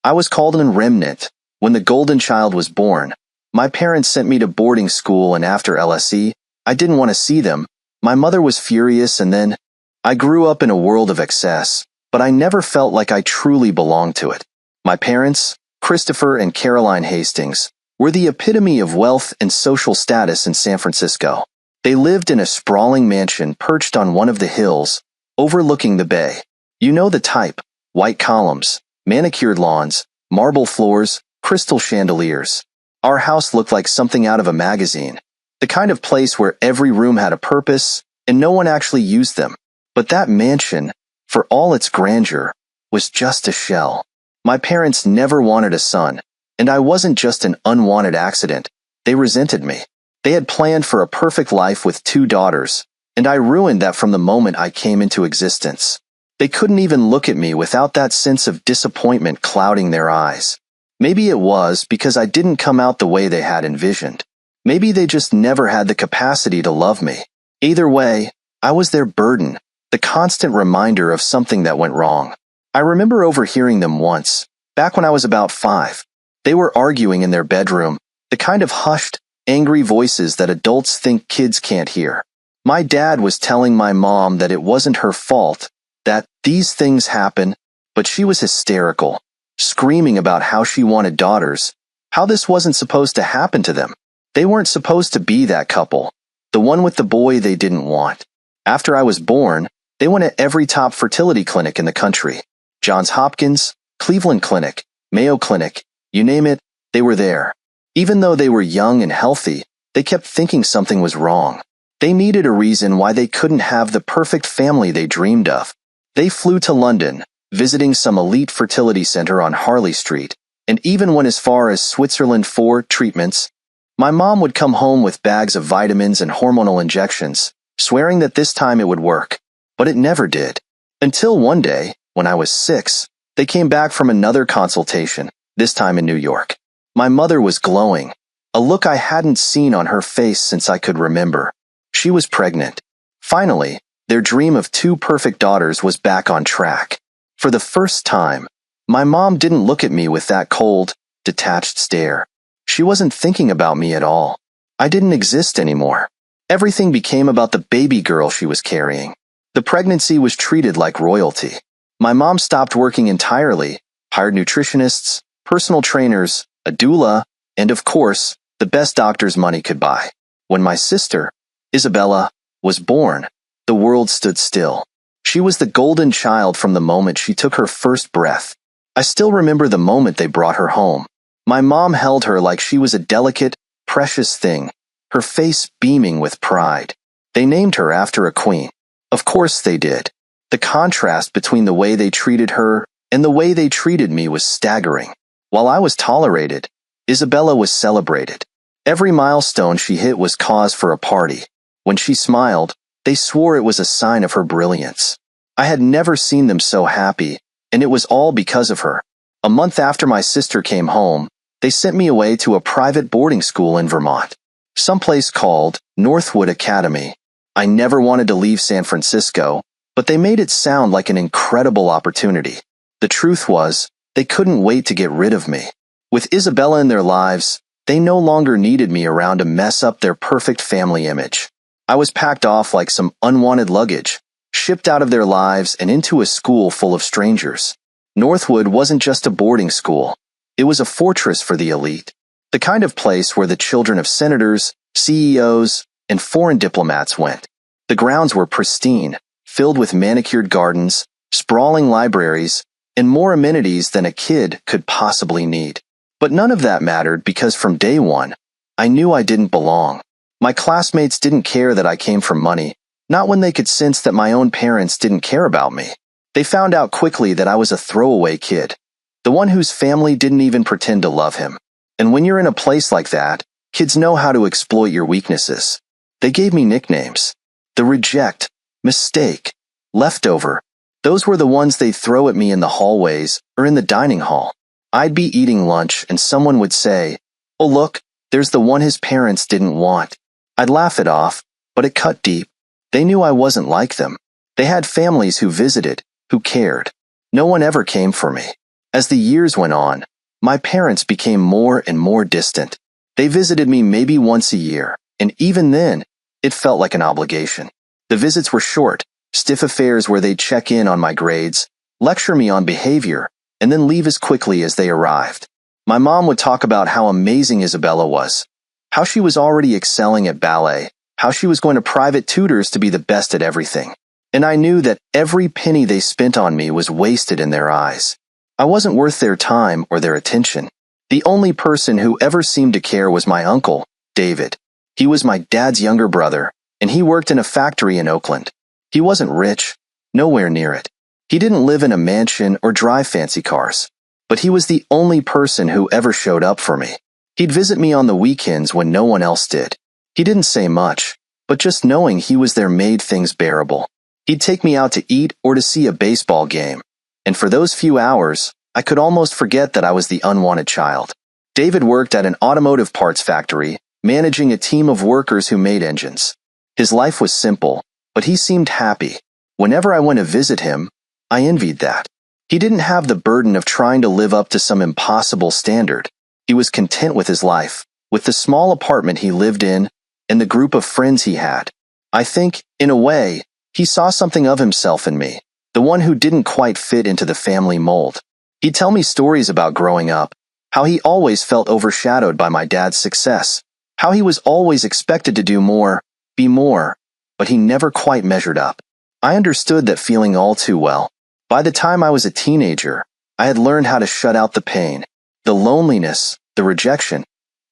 I was called in Remnant. When the golden child was born, my parents sent me to boarding school, and after LSE, I didn't want to see them. My mother was furious, and then I grew up in a world of excess, but I never felt like I truly belonged to it. My parents, Christopher and Caroline Hastings, were the epitome of wealth and social status in San Francisco. They lived in a sprawling mansion perched on one of the hills, overlooking the bay. You know the type: white columns, manicured lawns, marble floors, crystal chandeliers. Our house looked like something out of a magazine, the kind of place where every room had a purpose and no one actually used them. But that mansion, for all its grandeur, was just a shell. My parents never wanted a son, and I wasn't just an unwanted accident. They resented me. They had planned for a perfect life with 2 daughters, and I ruined that from the moment I came into existence. They couldn't even look at me without that sense of disappointment clouding their eyes. Maybe it was because I didn't come out the way they had envisioned. Maybe they just never had the capacity to love me. Either way, I was their burden, the constant reminder of something that went wrong. I remember overhearing them once, back when I was about 5. They were arguing in their bedroom, the kind of hushed, angry voices that adults think kids can't hear. My dad was telling my mom that it wasn't her fault, that these things happen, but she was hysterical, screaming about how she wanted daughters, how this wasn't supposed to happen to them. They weren't supposed to be that couple, the one with the boy they didn't want. After I was born, they went to every top fertility clinic in the country. Johns Hopkins, Cleveland Clinic, Mayo Clinic, you name it, they were there. Even though they were young and healthy, they kept thinking something was wrong. They needed a reason why they couldn't have the perfect family they dreamed of. They flew to London, visiting some elite fertility center on Harley Street, and even went as far as Switzerland for treatments. My mom would come home with bags of vitamins and hormonal injections, swearing that this time it would work. But it never did. Until one day, when I was 6, they came back from another consultation, this time in New York. My mother was glowing, a look I hadn't seen on her face since I could remember. She was pregnant. Finally, their dream of 2 perfect daughters was back on track. For the first time, my mom didn't look at me with that cold, detached stare. She wasn't thinking about me at all. I didn't exist anymore. Everything became about the baby girl she was carrying. The pregnancy was treated like royalty. My mom stopped working entirely, hired nutritionists, personal trainers, a doula, and of course, the best doctors money could buy. When my sister, Isabella, was born, the world stood still. She was the golden child from the moment she took her first breath. I still remember the moment they brought her home. My mom held her like she was a delicate, precious thing, her face beaming with pride. They named her after a queen. Of course they did. The contrast between the way they treated her and the way they treated me was staggering. While I was tolerated, Isabella was celebrated. Every milestone she hit was cause for a party. When she smiled, they swore it was a sign of her brilliance. I had never seen them so happy, and it was all because of her. A month after my sister came home, they sent me away to a private boarding school in Vermont, someplace called Northwood Academy. I never wanted to leave San Francisco, but they made it sound like an incredible opportunity. The truth was, they couldn't wait to get rid of me. With Isabella in their lives, they no longer needed me around to mess up their perfect family image. I was packed off like some unwanted luggage, shipped out of their lives and into a school full of strangers. Northwood wasn't just a boarding school. It was a fortress for the elite, the kind of place where the children of senators, CEOs, and foreign diplomats went. The grounds were pristine, filled with manicured gardens, sprawling libraries, and more amenities than a kid could possibly need. But none of that mattered because from day one, I knew I didn't belong. My classmates didn't care that I came from money, not when they could sense that my own parents didn't care about me. They found out quickly that I was a throwaway kid, the one whose family didn't even pretend to love him. And when you're in a place like that, kids know how to exploit your weaknesses. They gave me nicknames. The Reject, Mistake, Leftover. Those were the ones they'd throw at me in the hallways or in the dining hall. I'd be eating lunch and someone would say, "Oh look, there's the one his parents didn't want." I'd laugh it off, but it cut deep. They knew I wasn't like them. They had families who visited, who cared. No one ever came for me. As the years went on, my parents became more and more distant. They visited me maybe once a year, and even then, it felt like an obligation. The visits were short, stiff affairs where they'd check in on my grades, lecture me on behavior, and then leave as quickly as they arrived. My mom would talk about how amazing Isabella was, how she was already excelling at ballet, how she was going to private tutors to be the best at everything. And I knew that every penny they spent on me was wasted in their eyes. I wasn't worth their time or their attention. The only person who ever seemed to care was my uncle, David. He was my dad's younger brother, and he worked in a factory in Oakland. He wasn't rich, nowhere near it. He didn't live in a mansion or drive fancy cars. But he was the only person who ever showed up for me. He'd visit me on the weekends when no one else did. He didn't say much, but just knowing he was there made things bearable. He'd take me out to eat or to see a baseball game. And for those few hours, I could almost forget that I was the unwanted child. David worked at an automotive parts factory, managing a team of workers who made engines. His life was simple, but he seemed happy. Whenever I went to visit him, I envied that. He didn't have the burden of trying to live up to some impossible standard. He was content with his life, with the small apartment he lived in, and the group of friends he had. I think, in a way, he saw something of himself in me, the one who didn't quite fit into the family mold. He'd tell me stories about growing up, how he always felt overshadowed by my dad's success, how he was always expected to do more, be more, but he never quite measured up. I understood that feeling all too well. By the time I was a teenager, I had learned how to shut out the pain, the loneliness, the rejection.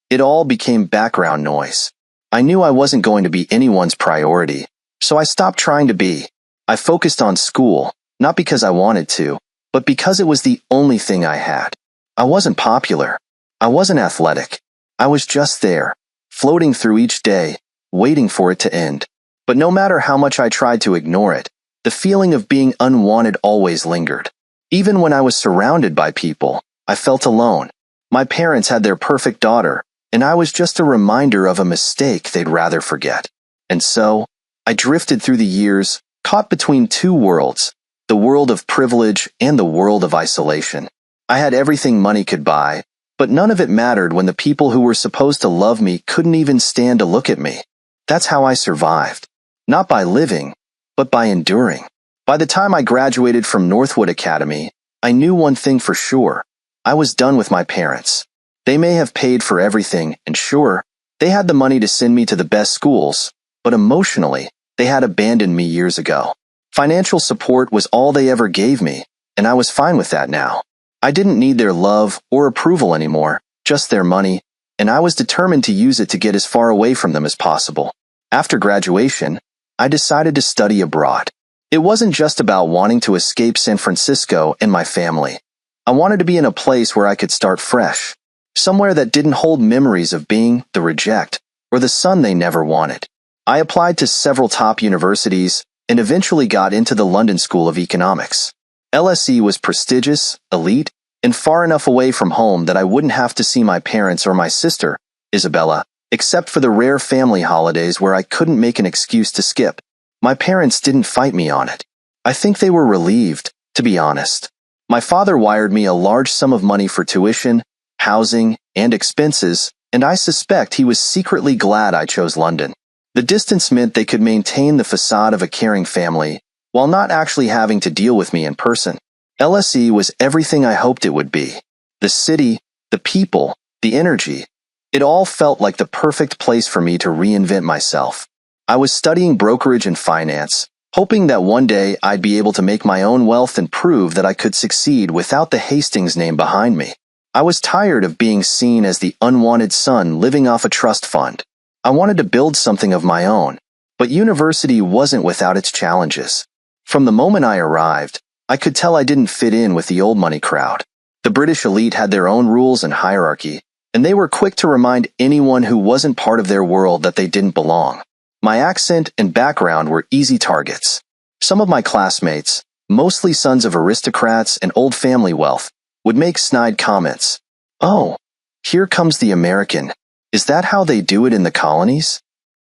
It all became background noise. I knew I wasn't going to be anyone's priority, so I stopped trying to be. I focused on school, not because I wanted to, but because it was the only thing I had. I wasn't popular. I wasn't athletic. I was just there, floating through each day, waiting for it to end. But no matter how much I tried to ignore it, the feeling of being unwanted always lingered. Even when I was surrounded by people, I felt alone. My parents had their perfect daughter, and I was just a reminder of a mistake they'd rather forget. And so, I drifted through the years, caught between two worlds, the world of privilege and the world of isolation. I had everything money could buy, but none of it mattered when the people who were supposed to love me couldn't even stand to look at me. That's how I survived. Not by living, but by enduring. By the time I graduated from Northwood Academy, I knew one thing for sure. I was done with my parents. They may have paid for everything, and sure, they had the money to send me to the best schools, but emotionally, they had abandoned me years ago. Financial support was all they ever gave me, and I was fine with that now. I didn't need their love or approval anymore, just their money, and I was determined to use it to get as far away from them as possible. After graduation, I decided to study abroad. It wasn't just about wanting to escape San Francisco and my family. I wanted to be in a place where I could start fresh, somewhere that didn't hold memories of being the reject or the son they never wanted. I applied to several top universities and eventually got into the London School of Economics. LSE was prestigious, elite, and far enough away from home that I wouldn't have to see my parents or my sister, Isabella, except for the rare family holidays where I couldn't make an excuse to skip. My parents didn't fight me on it. I think they were relieved, to be honest. My father wired me a large sum of money for tuition, housing, and expenses, and I suspect he was secretly glad I chose London. The distance meant they could maintain the facade of a caring family, while not actually having to deal with me in person. LSE was everything I hoped it would be. The city, the people, the energy. It all felt like the perfect place for me to reinvent myself. I was studying brokerage and finance, hoping that one day I'd be able to make my own wealth and prove that I could succeed without the Hastings name behind me. I was tired of being seen as the unwanted son living off a trust fund. I wanted to build something of my own, but university wasn't without its challenges. From the moment I arrived, I could tell I didn't fit in with the old money crowd. The British elite had their own rules and hierarchy, and they were quick to remind anyone who wasn't part of their world that they didn't belong. My accent and background were easy targets. Some of my classmates, mostly sons of aristocrats and old family wealth, would make snide comments. "Oh, here comes the American. Is that how they do it in the colonies?"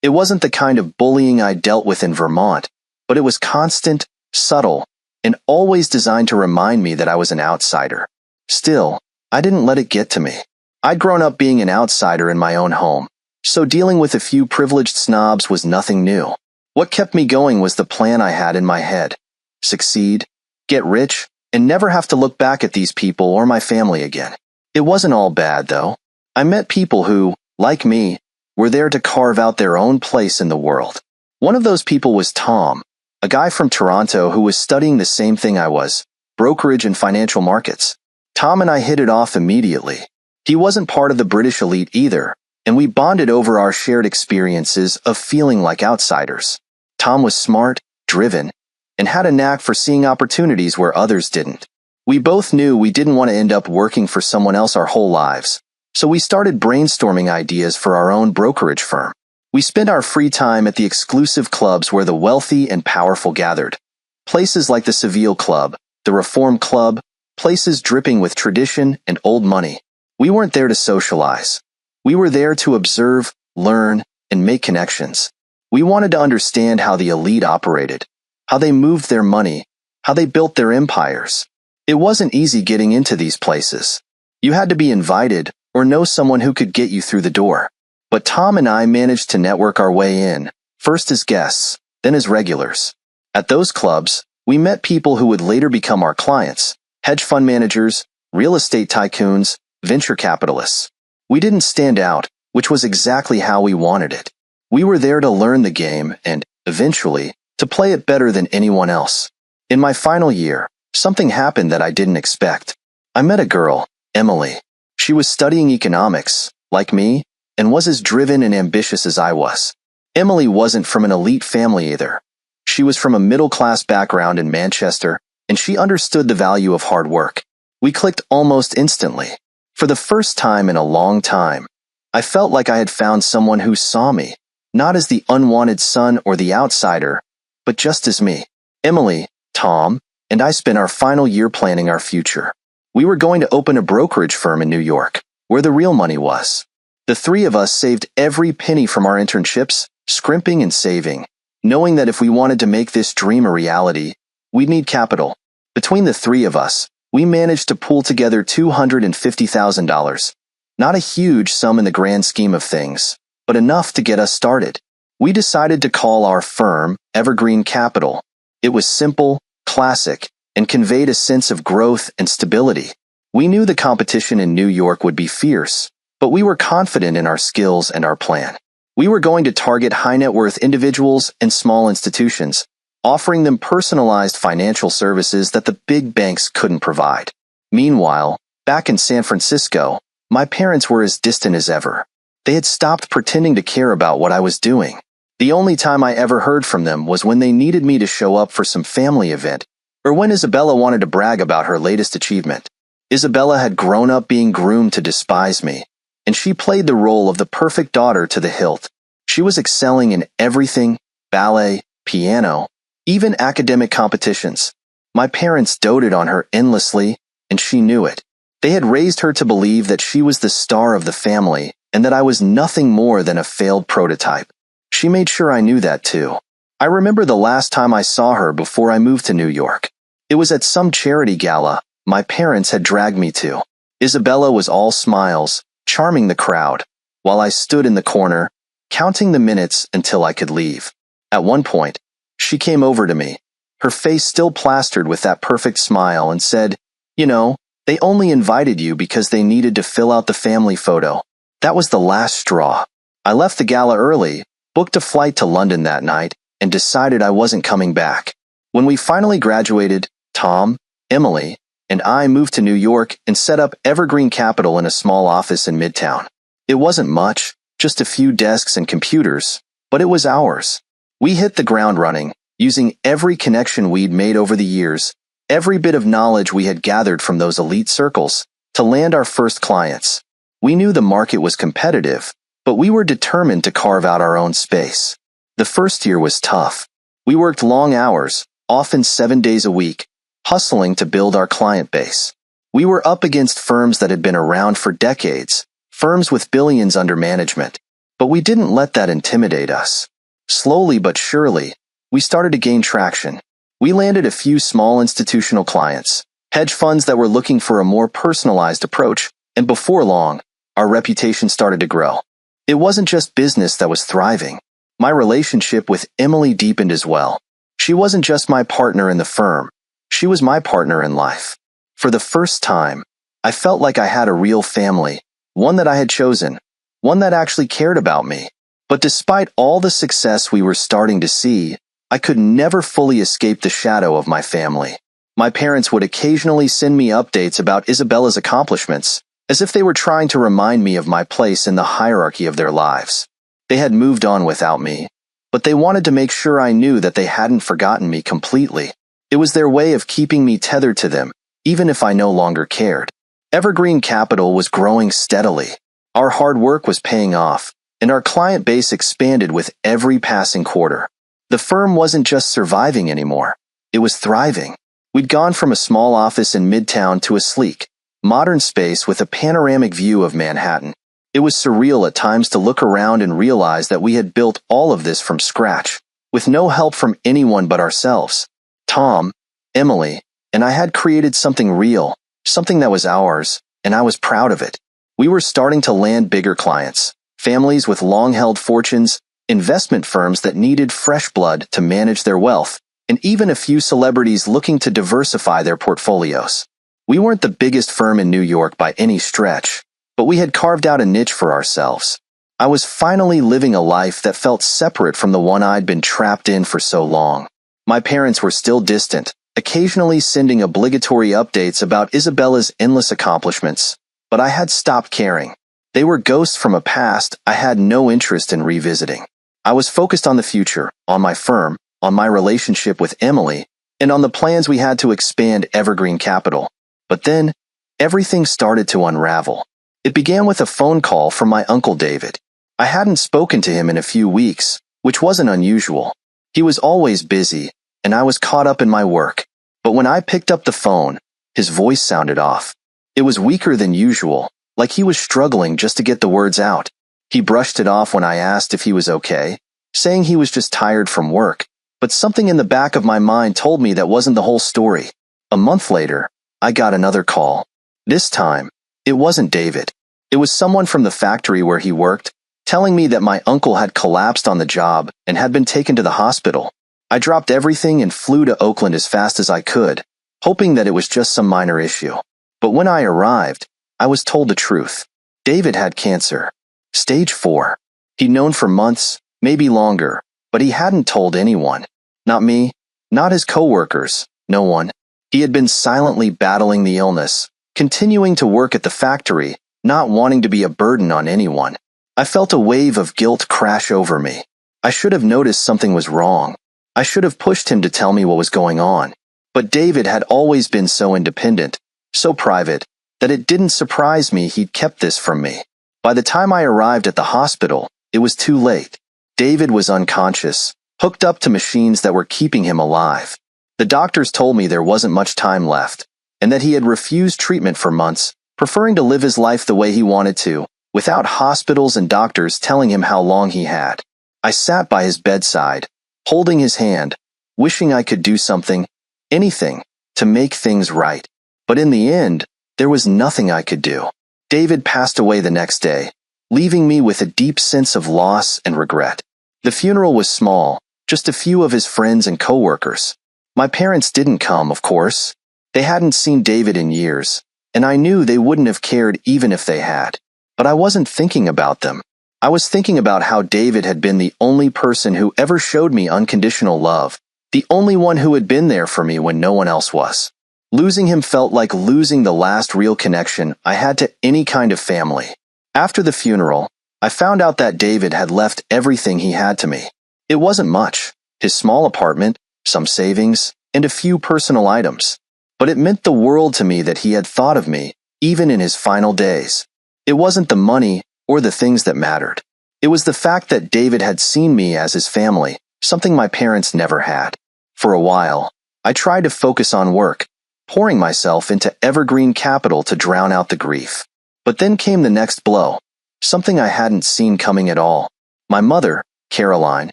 It wasn't the kind of bullying I dealt with in Vermont, but it was constant, subtle, and always designed to remind me that I was an outsider. Still, I didn't let it get to me. I'd grown up being an outsider in my own home, so dealing with a few privileged snobs was nothing new. What kept me going was the plan I had in my head: succeed, get rich, and never have to look back at these people or my family again. It wasn't all bad, though. I met people who, like me, were there to carve out their own place in the world. One of those people was Tom, a guy from Toronto who was studying the same thing I was: brokerage and financial markets. Tom and I hit it off immediately. He wasn't part of the British elite either, and we bonded over our shared experiences of feeling like outsiders. Tom was smart, driven, and had a knack for seeing opportunities where others didn't. We both knew we didn't want to end up working for someone else our whole lives, so we started brainstorming ideas for our own brokerage firm. We spent our free time at the exclusive clubs where the wealthy and powerful gathered. Places like the Seville Club, the Reform Club, places dripping with tradition and old money. We weren't there to socialize. We were there to observe, learn, and make connections. We wanted to understand how the elite operated, how they moved their money, how they built their empires. It wasn't easy getting into these places. You had to be invited or know someone who could get you through the door. But Tom and I managed to network our way in, first as guests, then as regulars. At those clubs, we met people who would later become our clients: hedge fund managers, real estate tycoons, venture capitalists. We didn't stand out, which was exactly how we wanted it. We were there to learn the game and, eventually, to play it better than anyone else. In my final year, something happened that I didn't expect. I met a girl, Emily. She was studying economics, like me, and was as driven and ambitious as I was. Emily wasn't from an elite family either. She was from a middle-class background in Manchester, and she understood the value of hard work. We clicked almost instantly. For the first time in a long time, I felt like I had found someone who saw me, not as the unwanted son or the outsider, but just as me. Emily, Tom, and I spent our final year planning our future. We were going to open a brokerage firm in New York, where the real money was. The three of us saved every penny from our internships, scrimping and saving, knowing that if we wanted to make this dream a reality, we'd need capital. Between the three of us, we managed to pull together $250,000. Not a huge sum in the grand scheme of things, but enough to get us started. We decided to call our firm Evergreen Capital. It was simple, classic, and conveyed a sense of growth and stability. We knew the competition in New York would be fierce, but we were confident in our skills and our plan. We were going to target high-net-worth individuals and small institutions, offering them personalized financial services that the big banks couldn't provide. Meanwhile, back in San Francisco, my parents were as distant as ever. They had stopped pretending to care about what I was doing. The only time I ever heard from them was when they needed me to show up for some family event, or when Isabella wanted to brag about her latest achievement. Isabella had grown up being groomed to despise me, and she played the role of the perfect daughter to the hilt. She was excelling in everything: ballet, piano, even academic competitions. My parents doted on her endlessly, and she knew it. They had raised her to believe that she was the star of the family and that I was nothing more than a failed prototype. She made sure I knew that too. I remember the last time I saw her before I moved to New York. It was at some charity gala my parents had dragged me to. Isabella was all smiles, charming the crowd, while I stood in the corner, counting the minutes until I could leave. At one point, she came over to me, her face still plastered with that perfect smile, and said, "You know, they only invited you because they needed to fill out the family photo." That was the last straw. I left the gala early, booked a flight to London that night, and decided I wasn't coming back. When we finally graduated, Tom, Emily, and I moved to New York and set up Evergreen Capital in a small office in Midtown. It wasn't much, just a few desks and computers, but it was ours. We hit the ground running, using every connection we'd made over the years, every bit of knowledge we had gathered from those elite circles, to land our first clients. We knew the market was competitive, but we were determined to carve out our own space. The first year was tough. We worked long hours, often 7 days a week, hustling to build our client base. We were up against firms that had been around for decades, firms with billions under management, but we didn't let that intimidate us. Slowly but surely, we started to gain traction. We landed a few small institutional clients, hedge funds that were looking for a more personalized approach, and before long, our reputation started to grow. It wasn't just business that was thriving. My relationship with Emily deepened as well. She wasn't just my partner in the firm. She was my partner in life. For the first time, I felt like I had a real family, one that I had chosen, one that actually cared about me. But despite all the success we were starting to see, I could never fully escape the shadow of my family. My parents would occasionally send me updates about Isabella's accomplishments, as if they were trying to remind me of my place in the hierarchy of their lives. They had moved on without me, but they wanted to make sure I knew that they hadn't forgotten me completely. It was their way of keeping me tethered to them, even if I no longer cared. Evergreen Capital was growing steadily. Our hard work was paying off, and our client base expanded with every passing quarter. The firm wasn't just surviving anymore, it was thriving. We'd gone from a small office in Midtown to a sleek, modern space with a panoramic view of Manhattan. It was surreal at times to look around and realize that we had built all of this from scratch, with no help from anyone but ourselves. Tom, Emily, and I had created something real, something that was ours, and I was proud of it. We were starting to land bigger clients, families with long-held fortunes, investment firms that needed fresh blood to manage their wealth, and even a few celebrities looking to diversify their portfolios. We weren't the biggest firm in New York by any stretch, but we had carved out a niche for ourselves. I was finally living a life that felt separate from the one I'd been trapped in for so long. My parents were still distant, occasionally sending obligatory updates about Isabella's endless accomplishments, but I had stopped caring. They were ghosts from a past I had no interest in revisiting. I was focused on the future, on my firm, on my relationship with Emily, and on the plans we had to expand Evergreen Capital. But then, everything started to unravel. It began with a phone call from my Uncle David. I hadn't spoken to him in a few weeks, which wasn't unusual. He was always busy, and I was caught up in my work. But when I picked up the phone, his voice sounded off. It was weaker than usual, like he was struggling just to get the words out. He brushed it off when I asked if he was okay, saying he was just tired from work. But something in the back of my mind told me that wasn't the whole story. A month later, I got another call. This time, it wasn't David. It was someone from the factory where he worked, telling me that my uncle had collapsed on the job and had been taken to the hospital. I dropped everything and flew to Oakland as fast as I could, hoping that it was just some minor issue. But when I arrived, I was told the truth. David had cancer. Stage 4. He'd known for months, maybe longer, but he hadn't told anyone. Not me, not his coworkers, no one. He had been silently battling the illness, continuing to work at the factory, not wanting to be a burden on anyone. I felt a wave of guilt crash over me. I should have noticed something was wrong. I should have pushed him to tell me what was going on. But David had always been so independent, so private, that it didn't surprise me he'd kept this from me. By the time I arrived at the hospital, it was too late. David was unconscious, hooked up to machines that were keeping him alive. The doctors told me there wasn't much time left, and that he had refused treatment for months, preferring to live his life the way he wanted to, without hospitals and doctors telling him how long he had. I sat by his bedside, holding his hand, wishing I could do something, anything, to make things right. But in the end, there was nothing I could do. David passed away the next day, leaving me with a deep sense of loss and regret. The funeral was small, just a few of his friends and coworkers. My parents didn't come, of course. They hadn't seen David in years, and I knew they wouldn't have cared even if they had. But I wasn't thinking about them. I was thinking about how David had been the only person who ever showed me unconditional love, the only one who had been there for me when no one else was. Losing him felt like losing the last real connection I had to any kind of family. After the funeral, I found out that David had left everything he had to me. It wasn't much, his small apartment, some savings, and a few personal items. But it meant the world to me that he had thought of me, even in his final days. It wasn't the money or the things that mattered. It was the fact that David had seen me as his family, something my parents never had. For a while, I tried to focus on work, pouring myself into Evergreen Capital to drown out the grief. But then came the next blow, something I hadn't seen coming at all. My mother, Caroline,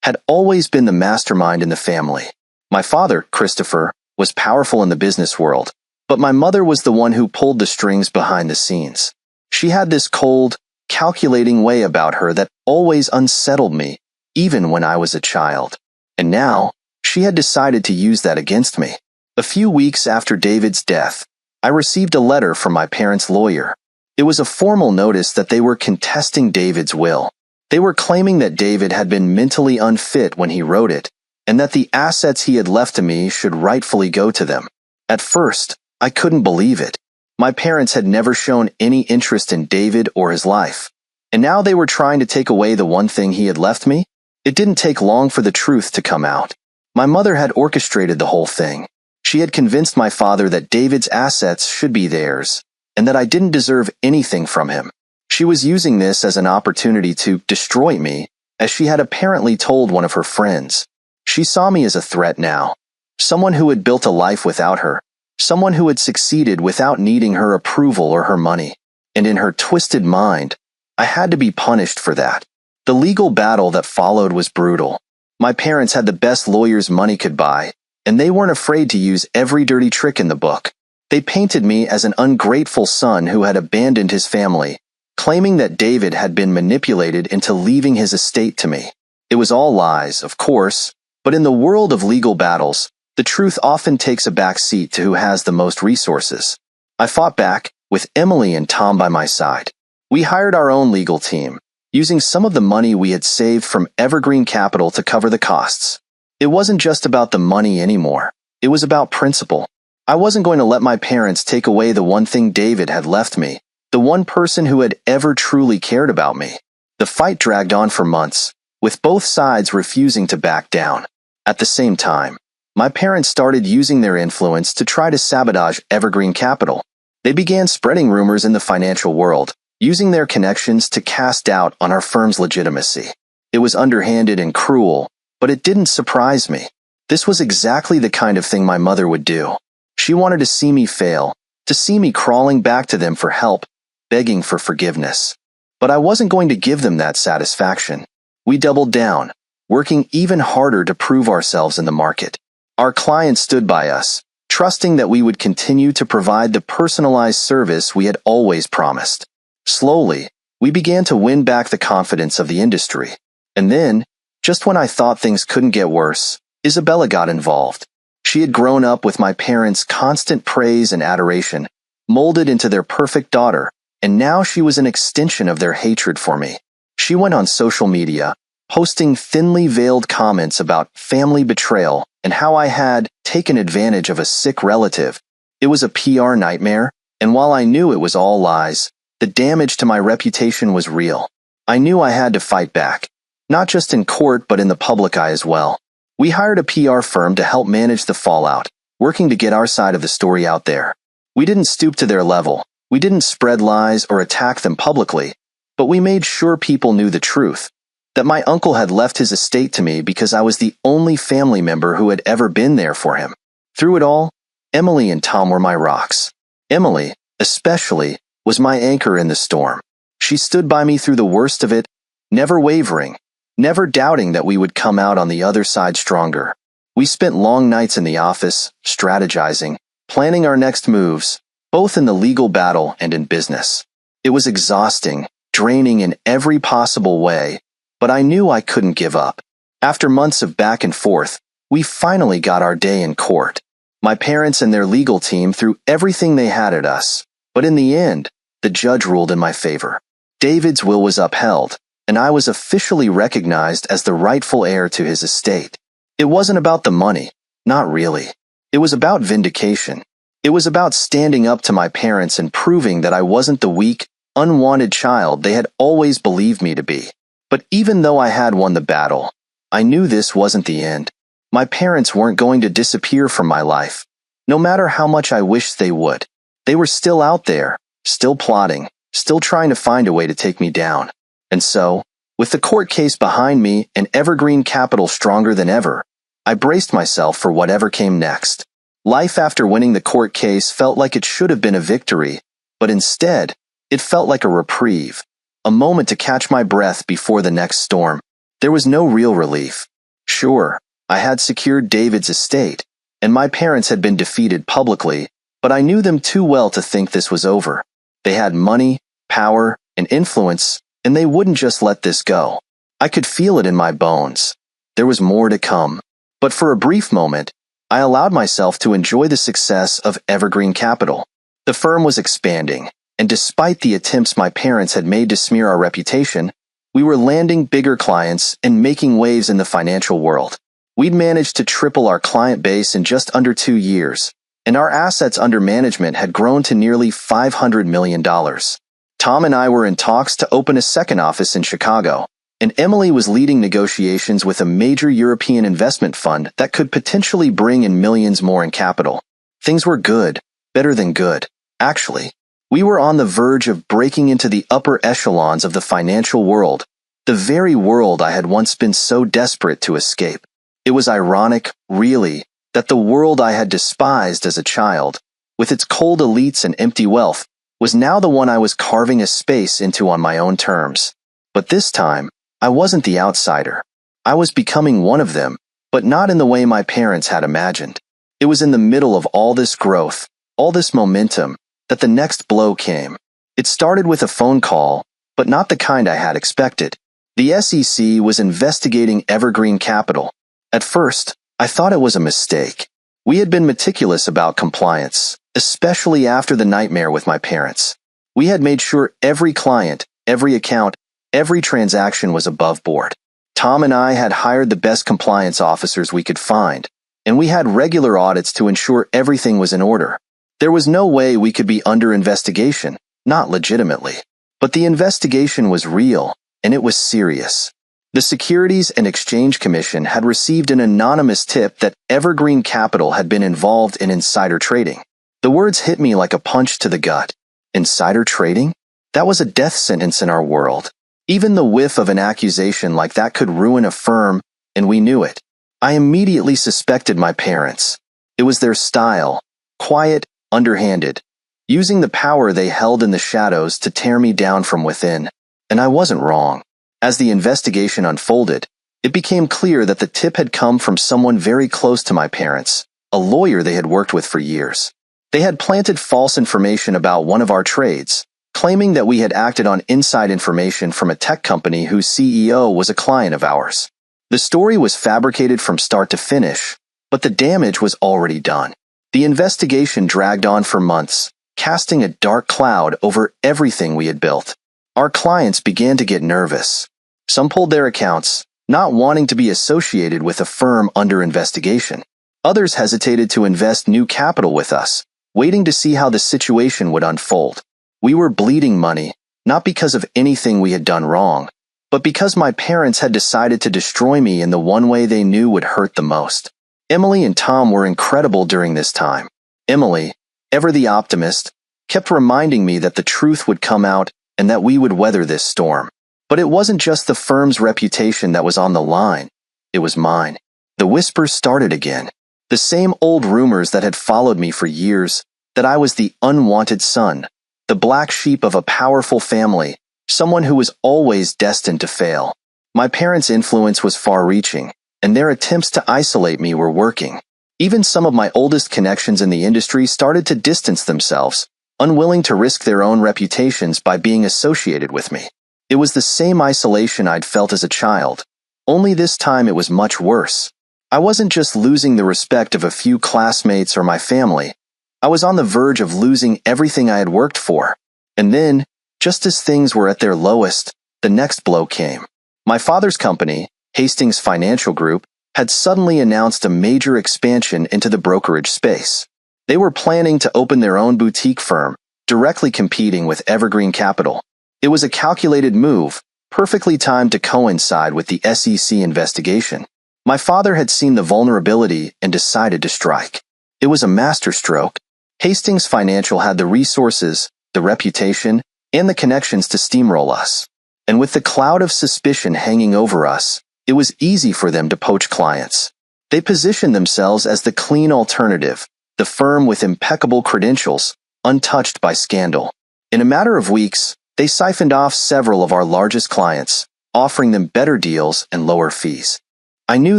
had always been the mastermind in the family. My father, Christopher, was powerful in the business world, But my mother was the one who pulled the strings behind the scenes. She had this cold, calculating way about her that always unsettled me, even when I was a child. And now, she had decided to use that against me. A few weeks after David's death, I received a letter from my parents' lawyer. It was a formal notice that they were contesting David's will. They were claiming that David had been mentally unfit when he wrote it, and that the assets he had left to me should rightfully go to them. At first, I couldn't believe it. My parents had never shown any interest in David or his life, and now they were trying to take away the one thing he had left me? It didn't take long for the truth to come out. My mother had orchestrated the whole thing. She had convinced my father that David's assets should be theirs, and that I didn't deserve anything from him. She was using this as an opportunity to destroy me, as she had apparently told one of her friends. She saw me as a threat now, someone who had built a life without her, someone who had succeeded without needing her approval or her money, and in her twisted mind, I had to be punished for that. The legal battle that followed was brutal. My parents had the best lawyers money could buy, and they weren't afraid to use every dirty trick in the book. They painted me as an ungrateful son who had abandoned his family, claiming that David had been manipulated into leaving his estate to me. It was all lies, of course, but in the world of legal battles, the truth often takes a back seat to who has the most resources. I fought back, with Emily and Tom by my side. We hired our own legal team, using some of the money we had saved from Evergreen Capital to cover the costs. It wasn't just about the money anymore. It was about principle. I wasn't going to let my parents take away the one thing David had left me, the one person who had ever truly cared about me. The fight dragged on for months, with both sides refusing to back down. At the same time, my parents started using their influence to try to sabotage Evergreen Capital. They began spreading rumors in the financial world, using their connections to cast doubt on our firm's legitimacy. It was underhanded and cruel, but it didn't surprise me. This was exactly the kind of thing my mother would do. She wanted to see me fail, to see me crawling back to them for help, begging for forgiveness. But I wasn't going to give them that satisfaction. We doubled down, working even harder to prove ourselves in the market. Our clients stood by us, trusting that we would continue to provide the personalized service we had always promised. Slowly, we began to win back the confidence of the industry. And then, just when I thought things couldn't get worse, Isabella got involved. She had grown up with my parents' constant praise and adoration, molded into their perfect daughter, and now she was an extension of their hatred for me. She went on social media, posting thinly veiled comments about family betrayal and how I had taken advantage of a sick relative. It was a PR nightmare, and while I knew it was all lies, the damage to my reputation was real. I knew I had to fight back, not just in court but in the public eye as well. We hired a PR firm to help manage the fallout, working to get our side of the story out there. We didn't stoop to their level. We didn't spread lies or attack them publicly, but we made sure people knew the truth, that my uncle had left his estate to me because I was the only family member who had ever been there for him. Through it all, Emily and Tom were my rocks. Emily, especially, was my anchor in the storm. She stood by me through the worst of it, never wavering, never doubting that we would come out on the other side stronger. We spent long nights in the office, strategizing, planning our next moves, both in the legal battle and in business. It was exhausting, draining in every possible way, but I knew I couldn't give up. After months of back and forth, we finally got our day in court. My parents and their legal team threw everything they had at us, but in the end, the judge ruled in my favor. David's will was upheld, and I was officially recognized as the rightful heir to his estate. It wasn't about the money, not really. It was about vindication. It was about standing up to my parents and proving that I wasn't the weak, unwanted child they had always believed me to be. But even though I had won the battle, I knew this wasn't the end. My parents weren't going to disappear from my life, no matter how much I wished they would. They were still out there, still plotting, still trying to find a way to take me down. And so, with the court case behind me and Evergreen Capital stronger than ever, I braced myself for whatever came next. Life after winning the court case felt like it should have been a victory, but instead, it felt like a reprieve, a moment to catch my breath before the next storm. There was no real relief. Sure, I had secured David's estate, and my parents had been defeated publicly, But I knew them too well to think this was over. They had money, power, and influence, and they wouldn't just let this go. I could feel it in my bones. There was more to come. But for a brief moment, I allowed myself to enjoy the success of Evergreen Capital. The firm was expanding, and despite the attempts my parents had made to smear our reputation, we were landing bigger clients and making waves in the financial world. We'd managed to triple our client base in just under 2 years, and our assets under management had grown to nearly $500 million. Tom and I were in talks to open a second office in Chicago, and Emily was leading negotiations with a major European investment fund that could potentially bring in millions more in capital. Things were good, better than good, actually. We were on the verge of breaking into the upper echelons of the financial world, the very world I had once been so desperate to escape. It was ironic, really, that the world I had despised as a child, with its cold elites and empty wealth, was now the one I was carving a space into on my own terms. But this time, I wasn't the outsider. I was becoming one of them, but not in the way my parents had imagined. It was in the middle of all this growth, all this momentum, that the next blow came. It started with a phone call, but not the kind I had expected. The SEC was investigating Evergreen Capital. At first, I thought it was a mistake. We had been meticulous about compliance, especially after the nightmare with my parents. We had made sure every client, every account, every transaction was above board. Tom and I had hired the best compliance officers we could find, and we had regular audits to ensure everything was in order. There was no way we could be under investigation, not legitimately. But the investigation was real, and it was serious. The Securities and Exchange Commission had received an anonymous tip that Evergreen Capital had been involved in insider trading. The words hit me like a punch to the gut. Insider trading? That was a death sentence in our world. Even the whiff of an accusation like that could ruin a firm, and we knew it. I immediately suspected my parents. It was their style, quiet, underhanded, using the power they held in the shadows to tear me down from within. And I wasn't wrong. As the investigation unfolded, it became clear that the tip had come from someone very close to my parents, a lawyer they had worked with for years. They had planted false information about one of our trades, claiming that we had acted on inside information from a tech company whose CEO was a client of ours. The story was fabricated from start to finish, but the damage was already done. The investigation dragged on for months, casting a dark cloud over everything we had built. Our clients began to get nervous. Some pulled their accounts, not wanting to be associated with a firm under investigation. Others hesitated to invest new capital with us, waiting to see how the situation would unfold. We were bleeding money, not because of anything we had done wrong, but because my parents had decided to destroy me in the one way they knew would hurt the most. Emily and Tom were incredible during this time. Emily, ever the optimist, kept reminding me that the truth would come out and that we would weather this storm. But it wasn't just the firm's reputation that was on the line. It was mine. The whispers started again. The same old rumors that had followed me for years, that I was the unwanted son, the black sheep of a powerful family, someone who was always destined to fail. My parents' influence was far-reaching, and their attempts to isolate me were working. Even some of my oldest connections in the industry started to distance themselves, unwilling to risk their own reputations by being associated with me. It was the same isolation I'd felt as a child, only this time it was much worse. I wasn't just losing the respect of a few classmates or my family. I was on the verge of losing everything I had worked for. And then, just as things were at their lowest, the next blow came. My father's company, Hastings Financial Group, had suddenly announced a major expansion into the brokerage space. They were planning to open their own boutique firm, directly competing with Evergreen Capital. It was a calculated move, perfectly timed to coincide with the SEC investigation. My father had seen the vulnerability and decided to strike. It was a masterstroke. Hastings Financial had the resources, the reputation, and the connections to steamroll us. And with the cloud of suspicion hanging over us, it was easy for them to poach clients. They positioned themselves as the clean alternative, the firm with impeccable credentials, untouched by scandal. In a matter of weeks, they siphoned off several of our largest clients, offering them better deals and lower fees. I knew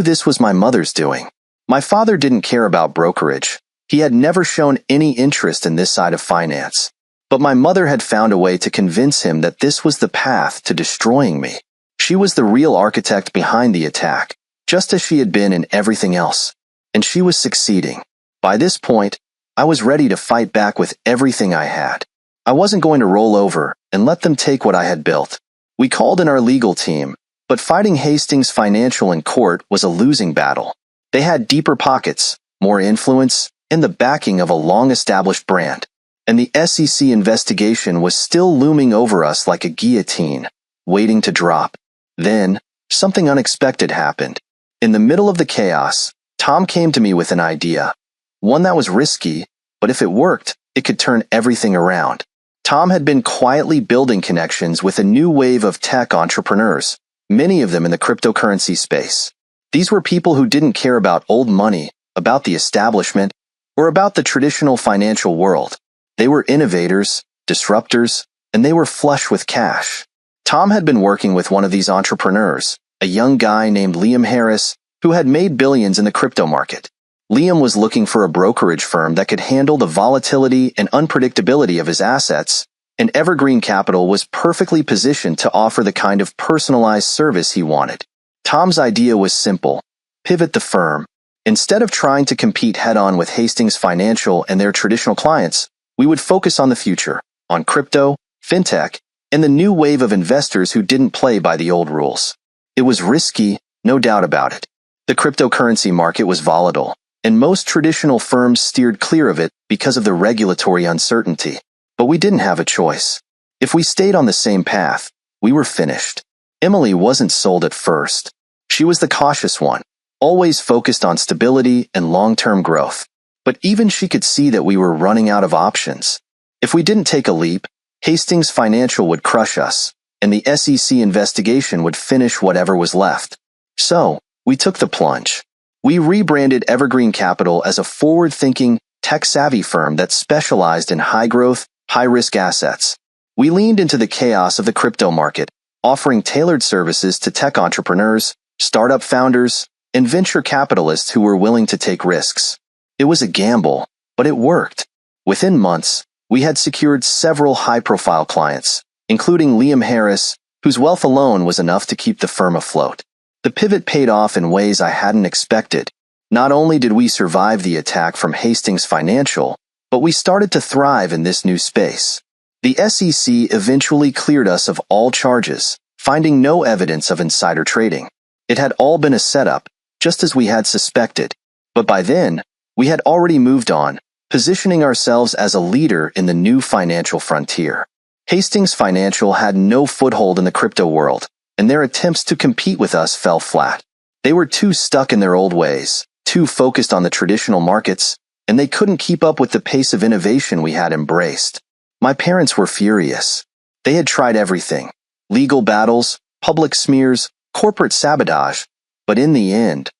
this was my mother's doing. My father didn't care about brokerage. He had never shown any interest in this side of finance. But my mother had found a way to convince him that this was the path to destroying me. She was the real architect behind the attack, just as she had been in everything else. And she was succeeding. By this point, I was ready to fight back with everything I had. I wasn't going to roll over and let them take what I had built. We called in our legal team, but fighting Hastings Financial in court was a losing battle. They had deeper pockets, more influence, and the backing of a long-established brand. And the SEC investigation was still looming over us like a guillotine, waiting to drop. Then, something unexpected happened. In the middle of the chaos, Tom came to me with an idea. One that was risky, but if it worked, it could turn everything around. Tom had been quietly building connections with a new wave of tech entrepreneurs, many of them in the cryptocurrency space. These were people who didn't care about old money, about the establishment, or about the traditional financial world. They were innovators, disruptors, and they were flush with cash. Tom had been working with one of these entrepreneurs, a young guy named Liam Harris, who had made billions in the crypto market. Liam was looking for a brokerage firm that could handle the volatility and unpredictability of his assets, and Evergreen Capital was perfectly positioned to offer the kind of personalized service he wanted. Tom's idea was simple: pivot the firm. Instead of trying to compete head-on with Hastings Financial and their traditional clients, we would focus on the future, on crypto, fintech, and the new wave of investors who didn't play by the old rules. It was risky, no doubt about it. The cryptocurrency market was volatile, and most traditional firms steered clear of it because of the regulatory uncertainty. But we didn't have a choice. If we stayed on the same path, we were finished. Emily wasn't sold at first. She was the cautious one, always focused on stability and long-term growth. But even she could see that we were running out of options. If we didn't take a leap, Hastings Financial would crush us, and the SEC investigation would finish whatever was left. So, we took the plunge. We rebranded Evergreen Capital as a forward-thinking, tech-savvy firm that specialized in high-growth, high-risk assets. We leaned into the chaos of the crypto market, offering tailored services to tech entrepreneurs, startup founders, and venture capitalists who were willing to take risks. It was a gamble, but it worked. Within months, we had secured several high-profile clients, including Liam Harris, whose wealth alone was enough to keep the firm afloat. The pivot paid off in ways I hadn't expected. Not only did we survive the attack from Hastings Financial, but we started to thrive in this new space. The SEC eventually cleared us of all charges, finding no evidence of insider trading. It had all been a setup, just as we had suspected. But by then, we had already moved on, positioning ourselves as a leader in the new financial frontier. Hastings Financial had no foothold in the crypto world, and their attempts to compete with us fell flat. They were too stuck in their old ways, too focused on the traditional markets, and they couldn't keep up with the pace of innovation we had embraced. My parents were furious. They had tried everything: legal battles, public smears, corporate sabotage, but in the end,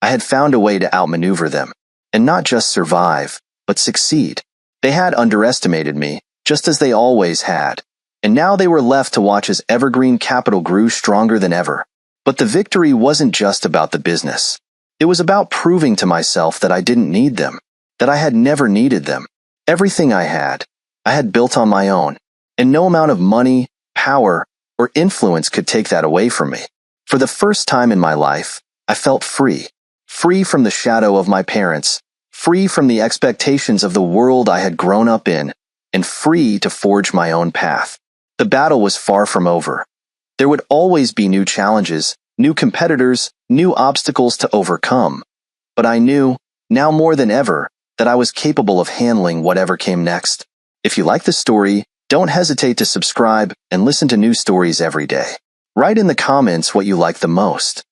I had found a way to outmaneuver them, and not just survive, but succeed. They had underestimated me, just as they always had, and now they were left to watch as Evergreen Capital grew stronger than ever. But the victory wasn't just about the business. It was about proving to myself that I didn't need them, that I had never needed them. Everything I had built on my own, and no amount of money, power, or influence could take that away from me. For the first time in my life, I felt free. Free from the shadow of my parents, free from the expectations of the world I had grown up in, and free to forge my own path. The battle was far from over. There would always be new challenges, new competitors, new obstacles to overcome. But I knew, now more than ever, that I was capable of handling whatever came next. If you like the story, don't hesitate to subscribe and listen to new stories every day. Write in the comments what you like the most.